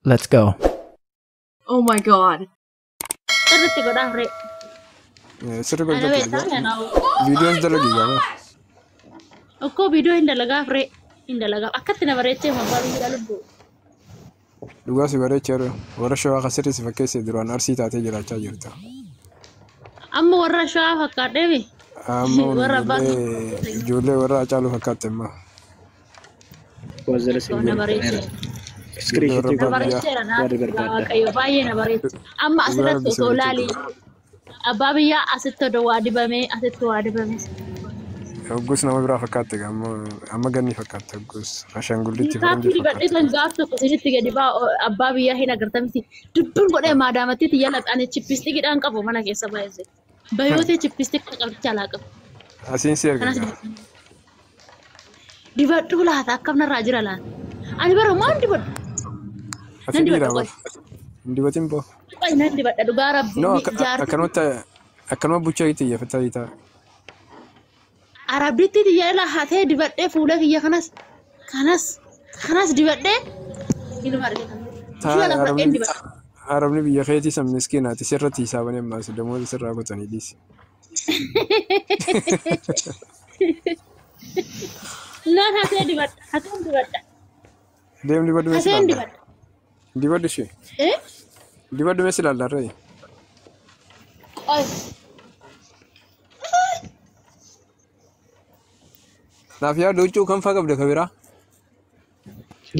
Let's go. Oh my god. Sirriitti godhaaf ree. Sirri Ana godhatu beektaa kanaa videos dalagi gama. okkoo viidiyoo hin dalagaaf ree. Hin dalagaaf akkatti na bareechee mabbaa biyya lubbuu. Dhugaa si bareecheera. Warra shawaa kasirri si fakkeessee duraan arsii taatee jiraachaa jirta. Amma warra shawaa fakkaadheemi. Amma Warra abbaa ijoollee warra Hacaaluu fakkaatte immoo. na bareechee. Warra Na bareecheera waaqayyo baay'ee na bareeche. Amma asirratti osoo laalii abbaa biyyaa asitti odoo waa dibamee asitti waa dibame. Hoggus nama biraa fakkaatte amma ganni fakkaatte hoggus ashaangullitti Kaaffii dibadhee kan gaaf tokko sinitti gadi baa abbaa biyyaa hin agartamti. Dubbiin godhee maadaamatti xiyya laphane chippistikiidhaan qabu mana keessa baay'ee. Bayootee chippistik qabdicha alaa qabu. Asiin si erga. Dibadhuu laata akkam narraa jira laata? Ani bara maan dibadhu? Asi dhiira bara. Dibatiin boo. Nan dibadha dhugaa rabbi. No akkanuma buchaa itti iyyafataa hiitaa. Arabditti xiyya ilaa hatee dibadhee fuula kiyya kanas dibadhee ilma argatan. Arabni biyya keetii san miskiinaati sirratti hisaabanii ammaas damoota sirraa kutanii dhiisi. Lan hatee dibadha. Deem dibadhu mees Hateen ilaalla. Dibadhu ishee. Dibadhu mees ilaalla ree. Qoy. Naaf yaaddu huccuu kan faa qabda kabiraa.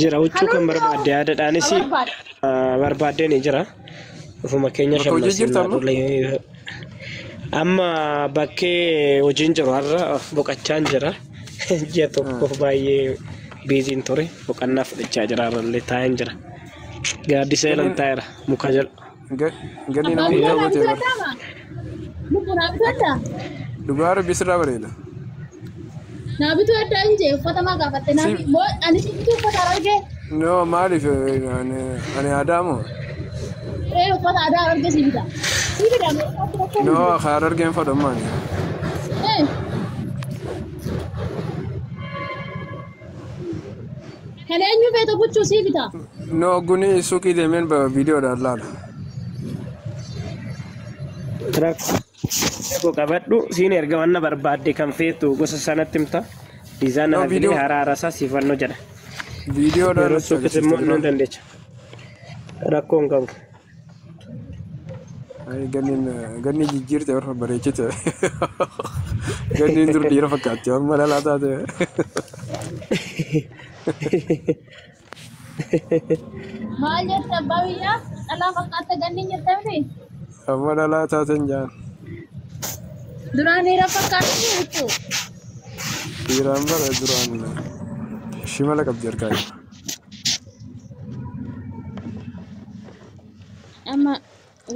Jira huccuu kan barbaadde yaadadhaanis barbaadde ni jira. Ofuma keenya Bakka hojii jirta amma? Amma bakkee hojiin jiru har'a boqochaan jira. Ji'a tokko baay'ee biiziin ture boqonnaa fudhachaa jira har'allee taa'een jira. Gaaddisa elan taa'eera muka jala. Ganni nama guddaa gootee bara. Mukunaa bitadhaa? Dhugaa rabbi sirraa bareeda. Naa bituu adda hin jee uffata maa gaafatte naa ani si bituu uffata argee No maaliif ani aadaamu? uffata aadaa argee si bita. Si bita No kaar argeen fadhammaan. Kan eenyu feetu buchuu si bita? No guni suuqii deemeen viidiyoodhaan laala. Ko qabadhu siin erga wanna barbaadde kan feetu gosa sanatti himta. Diizaayinii hafillee haraarasaa siifannoo jedha. Viidiyoodhaan Yeroo suuqis immoo nu dandeecha. Rakkoo hin qabu. ganni jijjiirte warra bareechite. Ganni dur dhiira fakkaatti amma dhalaa taate. Maal jette abbaa biyyaa? Dhalaa fakkaatte ganni hin jettamne? Amma dhalaa taateen jaan. Duraan dhiira fakkaatti jechuu? Dhiiraan bara duraan shimala qabdi harkaa jira. Amma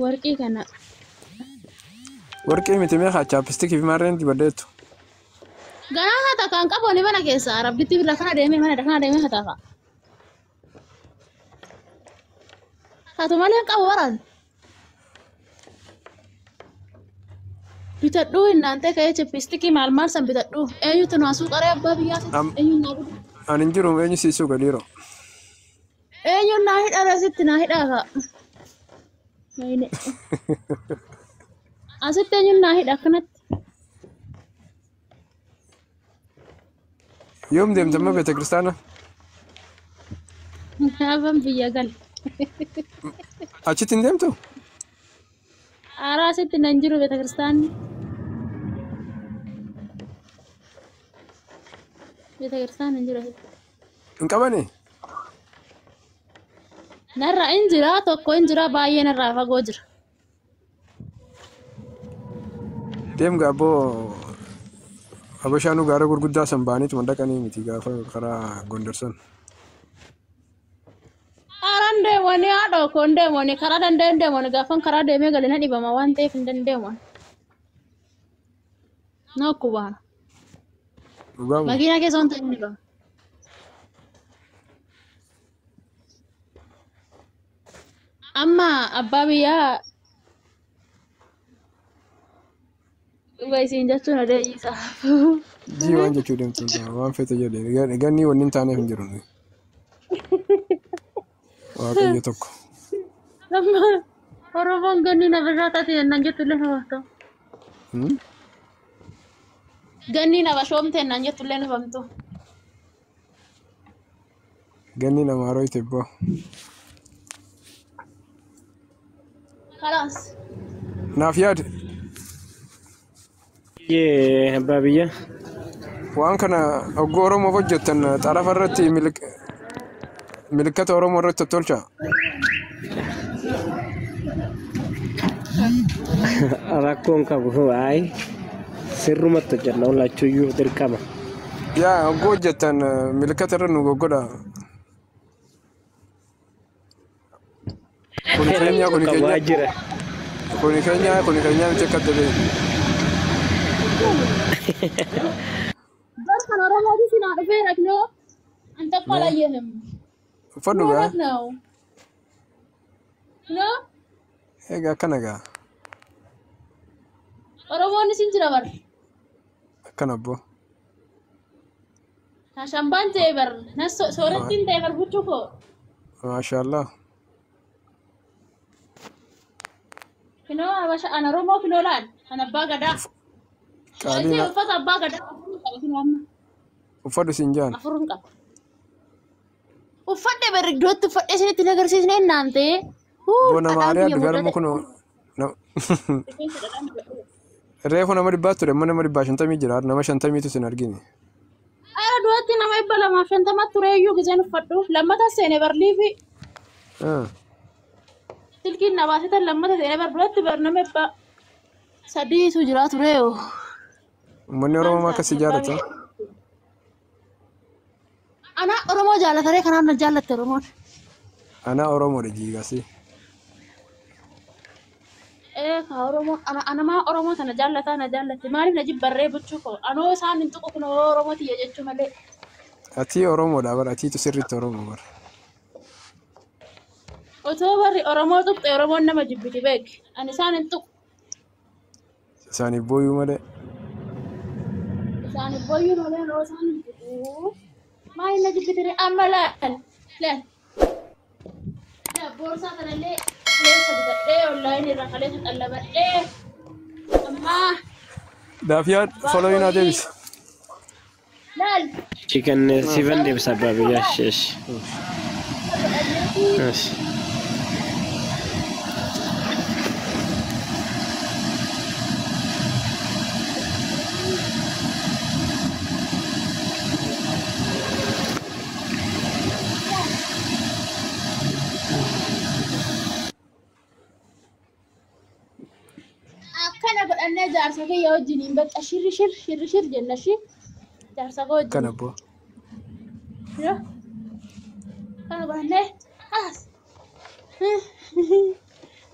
warqii kana Warqee miti mee haa chaapistikii fi maarreen dibaddeettu. garaa hata kan qabu ni mana keessa rabbitti bira kana deemee hata fa'a. Hatu malee qabu baraan. Bitadhuu innaan ta'e ka'ee chippistikii maal san bitadhuu eenyutu nu asuu qaree abbaa biyyaa eenyuun naa gudu. Ani hin jiru eenyu siisuu gadiiroo. Eenyuun naa hidhaa asitti naa hidhaa ka'a. Asitti eenyuun naa hidha akkanatti. Yoom deemtamma beeta kiristaana? Naaban biyya gal. Achitti hin deemtu? Aaraa asitti nan jiru beeta kiristaanni. Beeta kiristaanni hin jiru asitti. Hin qabani? Narra hin jira tokko hin jira baay'ee narraa fagoo jira. Deem gaabboo Habashaanuu gaara gurguddaa san baaniitu mandaqanii miti gaafa karaa Gondarsan. Karaan deemanii haadha okoo hin deemanii karaa danda'e hin deemanii gaafan karaa deemee galee na dhibama waan ta'eef hin dandeeman. Na okkubaana. Dhugaamu? Makiinaa keessa wanta hin dhibama. Amma abbaa biyyaa dhuga isiin jechuun adeemsisaa. Jii waan jechuu deemtu waan feete jedhe ganni wanni hin taaneef hin jiru. waaqayyo tokko. Oromoon ganni na birraa taate nan jettullee na haftu. Ganni na bashoomte nan jettullee na haftu. Ganni nama roite bo. Khalas. Naaf yaad. Baabiyya. Waan kana oggoo Oromoo hojjettan xarafa irratti milikkata Oromoo irratti tolcha. Rakkoon qabu waa'ee sirrumatti hojjenna olachuuyyuu dirqama. Yaa oggoo hojjettan milikkata irra nu goggodha. Kuni keenya miti akka adda ta'e. Barkan Oromoo di sini ada berak no. Antak pala yehem. Uffadhu gaa. No. Egaa akkana gaa. Oromoo ni sin jira bar. Akkana abbo. Na shambaan ta'e bar. Na soorattiin ta'e bar buchuu koo. Maashaallah. Kinoo abasha ana Oromoo kinoolaan. Ana abbaa gadaa. Qaalii uffata abbaa gadaa qaba kinoo amma. uffadhu siin jaan. Afurun qaba. Uffadhe bar iddootti uffadhe isinitti hin agarsiisne naante. Bona maariyaa dubarma kuno. Reefu nama dhibbaa ture amma nama dhibbaa 50 jira nama 50tu sin argine. Ara duratti nama 250 ture iyyuu giseen uffadhu lammata seene bar liifi. Silkiin na baasitan lammata seene bar duratti bar nama ibba sadiitu jira ture yoo. Uummanni Oromoo akkasii jaallata. Ana Oromoo jaallatare kanaan na jaallatte Oromoon. Ana Oromoodha jiigasi. Ka Oromoo ana maa Oromoo sana jaallata na jaallatti maaliif na jibbarree buchuu koo anoo isaan hin tuqu kun Oromooti jechuu malee. Ati Oromoodha bara atiitu sirriitti Oromoo bara. Otoo barri Oromoo tuqxe Oromoon nama jibbiti beeki ani isaan hin tuqu. Isaaniif booyuu malee. Isaaniif booyuu malee noo isaan hin tuqu. Maaliif na jibbitire amma laan. Boorsaa kanallee leessa bitadhee onlaayinii irraa kaleessa xallabadhee ammaa. Daafiyaan following haa deebisi. Laal. Chicken sivan deebisa baabiyyaa sheesh. Akkana godhannee jaarsa kiyya wajjiniin bakka shirri jenna shi jaarsa koo wajjin. Kana boo. Kana godhannee as.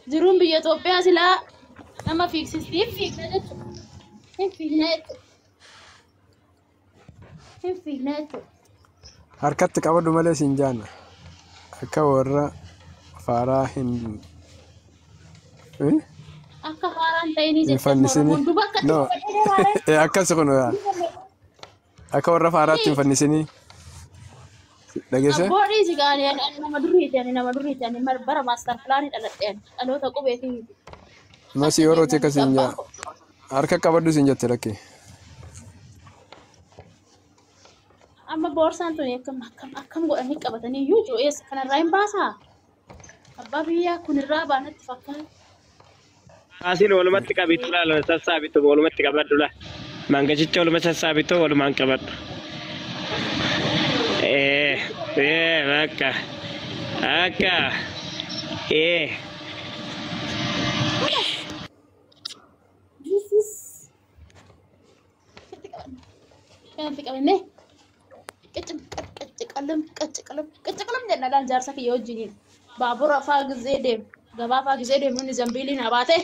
Jiruun biyya Itoophiyaa silaa nama fiigsistii fiigna jechuudha. Hin fiigna jechuudha. Hin fiigna jechuudha. Harkatti qabadhu malee siin jaanna. Akka warra faaraa hin. Akka faaraan ta'inii Fannisini. No. Akkas kun akka warra faaraatti hin fannisini. Dhageesse? Abboodhii si gaanii nama duriiti ani bara maastar pilaanii dhaladheen dhaloota qubeetii. Masi yerootti akkas hin jaa. Harka qabadhu siin jette rakkee. Amma boorsaan tuni akkam godhanii qabatanii iyyuu joo'eessa kanarraa hin baasaa. Abbaa biyyaa kunirraa baanatti fakkaata. Asin walumatti qabitu la sassaabitu walumatti qabadhu la. Mangachicha waluma sassaabitu walumaan qabadhu. Bakka. Akka. This is. Kanatti qabannee. Qaccaqqalam jenna dhaan jaarsa kiyya wajjiniin. Baabura faa gizee deemu. Gabaa faa gizee deemu inni zambiiliin habaate.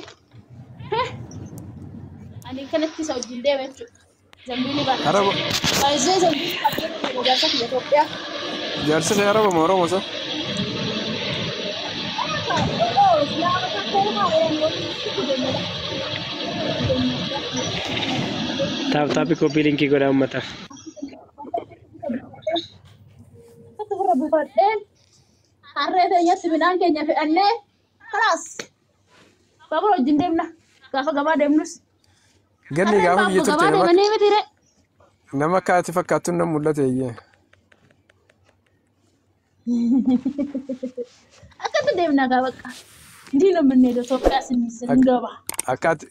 Ani kanatti isa wajjin deeme jechuudha. Zambiilii baate. Baay'ee zambiilii baate jaarsa kiyya Itoophiyaa. Jaarsa kee Araba moo Oromoo isa? Tapi kopi linki godha ummataaf. Satu irra buufadheen Harree teenyatti midhaan keenya fe'annee kalaas baabura wajjin deemna gaafa gabaa deemnus. Ganni gaafa biyya turte gabaa deemanii miti re. nama kaati fakkaattuun nama mul'ate iyyee. Akkatti deemna gaa bakka. Diina minnee Itoophiyaa sinni gaba. Akkaati